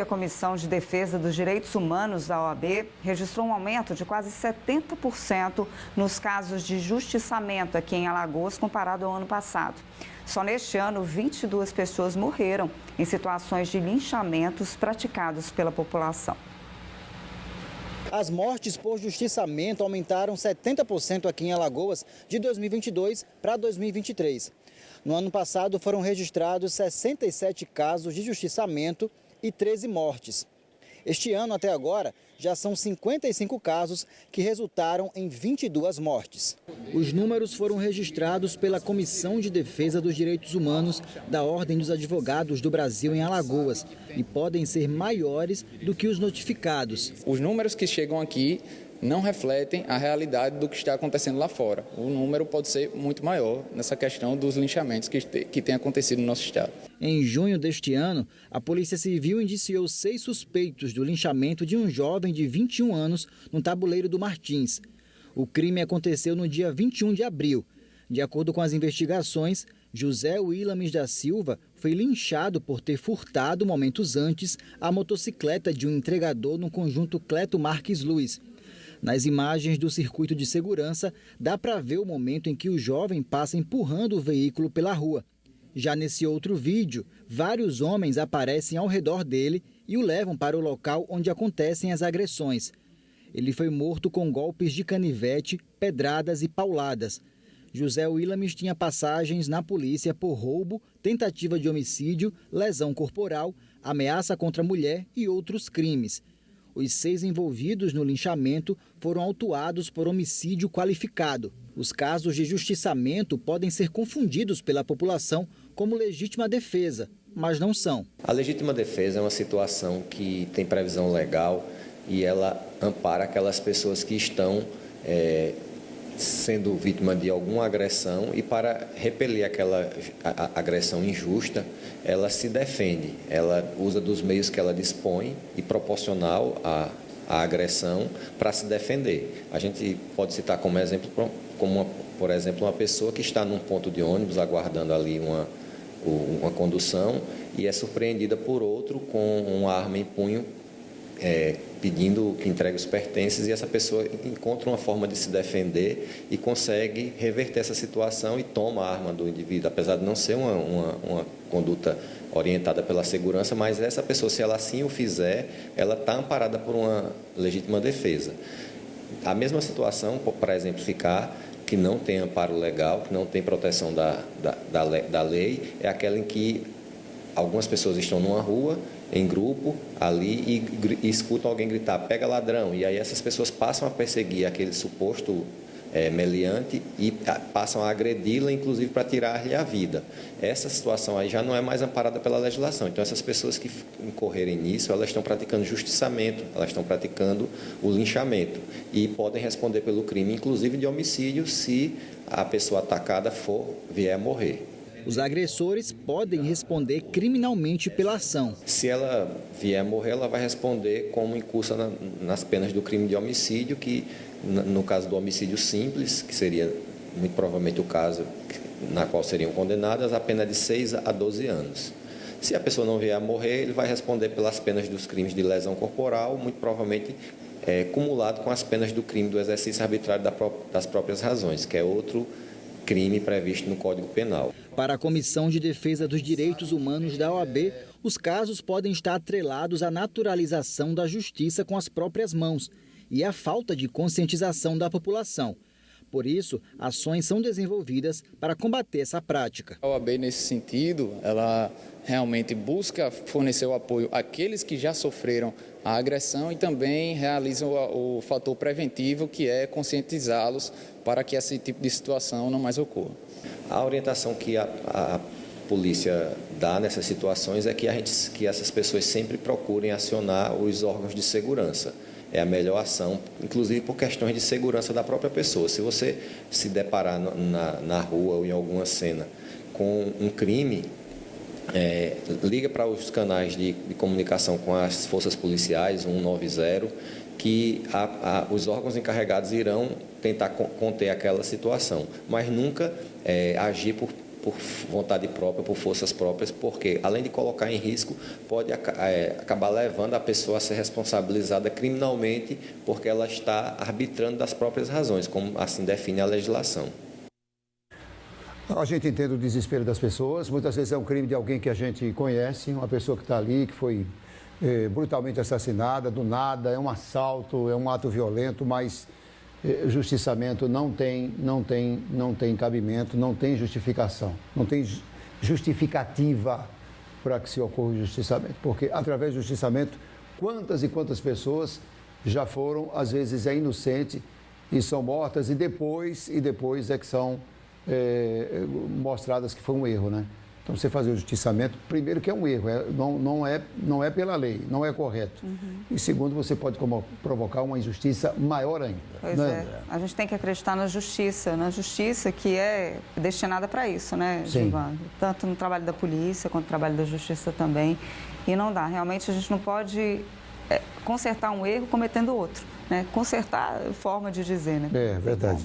A Comissão de Defesa dos Direitos Humanos da OAB registrou um aumento de quase 70% nos casos de justiçamento aqui em Alagoas comparado ao ano passado. Só neste ano, 22 pessoas morreram em situações de linchamentos praticados pela população. As mortes por justiçamento aumentaram 70% aqui em Alagoas de 2022 para 2023. No ano passado foram registrados 67 casos de justiçamento e 13 mortes. Este ano, até agora, já são 55 casos que resultaram em 22 mortes. Os números foram registrados pela Comissão de Defesa dos Direitos Humanos da Ordem dos Advogados do Brasil em Alagoas e podem ser maiores do que os notificados. Os números que chegam aqui não refletem a realidade do que está acontecendo lá fora. O número pode ser muito maior nessa questão dos linchamentos que tem acontecido no nosso estado. Em junho deste ano, a Polícia Civil indiciou 6 suspeitos do linchamento de um jovem de 21 anos no Tabuleiro do Martins. O crime aconteceu no dia 21 de abril. De acordo com as investigações, José Willames da Silva foi linchado por ter furtado momentos antes a motocicleta de um entregador no conjunto Cleto Marques Luiz. Nas imagens do circuito de segurança, dá para ver o momento em que o jovem passa empurrando o veículo pela rua. Já nesse outro vídeo, vários homens aparecem ao redor dele e o levam para o local onde acontecem as agressões. Ele foi morto com golpes de canivete, pedradas e pauladas. José Willames tinha passagens na polícia por roubo, tentativa de homicídio, lesão corporal, ameaça contra a mulher e outros crimes. Os 6 envolvidos no linchamento foram autuados por homicídio qualificado. Os casos de justiçamento podem ser confundidos pela população como legítima defesa, mas não são. A legítima defesa é uma situação que tem previsão legal e ela ampara aquelas pessoas que estão sendo vítima de alguma agressão e para repelir aquela agressão injusta, ela se defende, ela usa dos meios que ela dispõe e proporcional à agressão para se defender. A gente pode citar como exemplo, por exemplo, uma pessoa que está num ponto de ônibus aguardando ali uma condução e é surpreendida por outro com uma arma em punho, pedindo que entregue os pertences, e essa pessoa encontra uma forma de se defender e consegue reverter essa situação e toma a arma do indivíduo, apesar de não ser uma conduta orientada pela segurança, mas essa pessoa, se ela assim o fizer, ela está amparada por uma legítima defesa. A mesma situação, para exemplificar, que não tem amparo legal, que não tem proteção da lei, é aquela em que algumas pessoas estão numa rua, em grupo, ali, e escutam alguém gritar, pega ladrão, e aí essas pessoas passam a perseguir aquele suposto meliante e passam a agredi-la, inclusive para tirar-lhe a vida. Essa situação aí já não é mais amparada pela legislação. Então, essas pessoas que incorrerem nisso, elas estão praticando justiçamento, elas estão praticando o linchamento e podem responder pelo crime, inclusive de homicídio, se a pessoa atacada vier a morrer. Os agressores podem responder criminalmente pela ação. Se ela vier a morrer, ela vai responder como incursa nas penas do crime de homicídio, que no caso do homicídio simples, que seria muito provavelmente o caso na qual seriam condenadas, a pena de 6 a 12 anos. Se a pessoa não vier a morrer, ele vai responder pelas penas dos crimes de lesão corporal, muito provavelmente cumulado com as penas do crime do exercício arbitrário das próprias razões, que é outro crime previsto no Código Penal. Para a Comissão de Defesa dos Direitos Humanos da OAB, os casos podem estar atrelados à naturalização da justiça com as próprias mãos e à falta de conscientização da população. Por isso, ações são desenvolvidas para combater essa prática. A OAB, nesse sentido, ela realmente busca fornecer o apoio àqueles que já sofreram a agressão e também realiza o fator preventivo, que é conscientizá-los para que esse tipo de situação não mais ocorra. A orientação que a polícia dá nessas situações é que essas pessoas sempre procurem acionar os órgãos de segurança. É a melhor ação, inclusive por questões de segurança da própria pessoa. Se você se deparar na rua ou em alguma cena com um crime, liga para os canais de comunicação com as forças policiais, 190, que os órgãos encarregados irão tentar conter aquela situação, mas nunca agir por vontade própria, por forças próprias, porque, além de colocar em risco, pode acabar levando a pessoa a ser responsabilizada criminalmente, porque ela está arbitrando das próprias razões, como assim define a legislação. A gente entende o desespero das pessoas, muitas vezes é um crime de alguém que a gente conhece, uma pessoa que está ali, que foi brutalmente assassinada, do nada, é um assalto, é um ato violento, mas justiçamento não tem cabimento, não tem justificação, não tem justificativa para que se ocorra o justiçamento, porque através do justiçamento, quantas e quantas pessoas já foram, às vezes é inocente e são mortas e depois é que são mostradas que foi um erro, né? Então, você fazer o justiçamento, primeiro que é um erro, não é pela lei, não é correto. E segundo, você pode provocar uma injustiça maior ainda. Pois né? A gente tem que acreditar na justiça que é destinada para isso, né, Sim. Gilvan? Tanto no trabalho da polícia quanto no trabalho da justiça também. E não dá, realmente a gente não pode consertar um erro cometendo outro, né? Consertar é forma de dizer, né? É verdade.